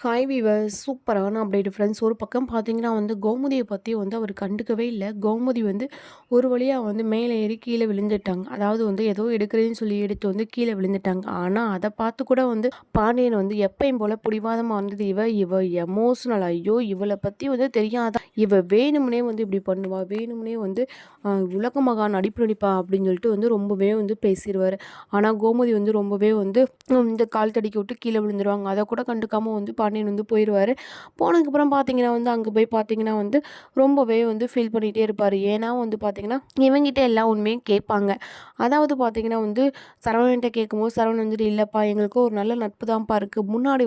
Hi viewers, சூப்பரான update friends. ஒரு பக்கம் பார்த்தீங்கன்னா கோமதியை பற்றி அவர் கண்டுக்கவே இல்லை. கோமதி ஒரு வழியாக மேலே ஏறி கீழே விழுந்துட்டாங்க. அதாவது ஏதோ எடுக்கிறேன்னு சொல்லி எடுத்து கீழே விழுந்துட்டாங்க. ஆனால் அதை பார்த்து கூட பாண்டியன் எப்பயும் போல் பிடிவாதமாக இருந்தது. இவ எமோஷனல், ஐயோ இவளை பற்றி தெரியாதா, இவ வேணும்னே இப்படி பண்ணுவா, வேணும்னே உலக மகா நடிப்பு நடிப்பா அப்படின்னு சொல்லிட்டு ரொம்பவே பேசிடுவார். ஆனால் கோமதி ரொம்பவே இந்த கால் தடிக்கி விட்டு கீழே விழுந்துருவாங்க. அதை கூட கண்டுக்காமல் பாண்டியன் போயிடுவார். போனதுக்கப்புறம் பார்த்தீங்கன்னா அங்கே போய் பார்த்தீங்கன்னா ரொம்பவே ஃபீல் பண்ணிகிட்டே இருப்பார். ஏன்னா பார்த்தீங்கன்னா இவங்கிட்ட எல்லா உண்மையும் கேட்பாங்க. அதாவது பார்த்தீங்கன்னா சரவணன்ட்ட கேட்கும்போது சரவணன் இல்லைப்பா, எங்களுக்கு ஒரு நல்ல நட்பு தான்ப்பா இருக்குது. முன்னாடி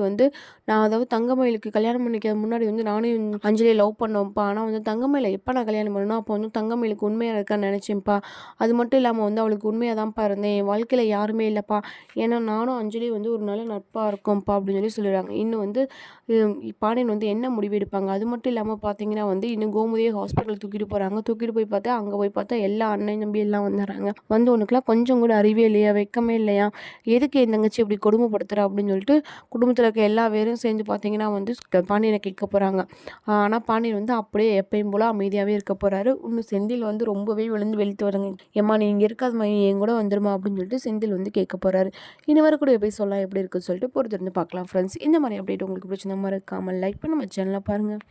நான் அதாவது தங்கமயிலுக்கு கல்யாணம் பண்ணிக்க முன்னாடி நானும் அஞ்சலியை லவ் பண்ணோம்ப்பா. ஆனால் தங்கமயிலை எப்போ நான் கல்யாணம் பண்ணணும் அப்போ தங்கமயிலுக்கு உண்மையாக இருக்கான்னு நினச்சேன்ப்பா. அது மட்டும் இல்லாமல் அவளுக்கு உண்மையாக தான்ப்பா இருந்தேன். என் வாழ்க்கையில் யாருமே இல்லைப்பா. ஏன்னா நானும் அஞ்சலி ஒரு நல்ல நட்பாக இருக்கோம்ப்பா அப்படின்னு சொல்லிடுறாங்க. இன்னும் பாண்டியன் என்ன முடிவு எடுப்பாங்க. அது மட்டும் இல்லாமல் பார்த்தீங்கன்னா இன்னும் கோமதியை ஹாஸ்பிட்டல் தூக்கிட்டு போகிறாங்க. தூக்கிட்டு போய் பார்த்தா அங்கே போய் பார்த்தா எல்லா அண்ணன் தம்பி எல்லாம் வந்துடுறாங்க. உனக்குலாம் கொஞ்சம் கூட அறிவே இல்லையா, வெக்கமே இல்லையா, எதுக்கு என் தங்கச்சி இப்படி கொடுமைப்படுத்துகிறா அப்படின்னு சொல்லிட்டு குடும்பத்தில் இருக்க எல்லா பேரும் சேர்ந்து பார்த்தீங்கன்னா பாண்டியனை கேட்க போகிறாங்க. ஆனால் பாண்டியன் அப்படியே எப்பயும் போல் அமைதியாகவே இருக்க போகிறாரு. இன்னும் செந்தில் ரொம்பவே விழுந்து வெளுத்து வருங்க. ஏம்மா நீ இங்கே இருக்காதுமா, என் கூட வந்துருமா அப்படின்னு சொல்லிட்டு செந்தில் கேட்க போகிறாரு. இனி வரக்கூடிய போய் சொல்லலாம் எப்படி இருக்குன்னு சொல்லிட்டு பொறுத்திருந்து பார்க்கலாம் ஃப்ரெண்ட்ஸ். இந்த மாதிரி அப்டேட் உங்களுக்கு பிடிச்சிருந்தா மறக்காமல் லைக் பண்ணி நம்ம சேனலை பாருங்கள்.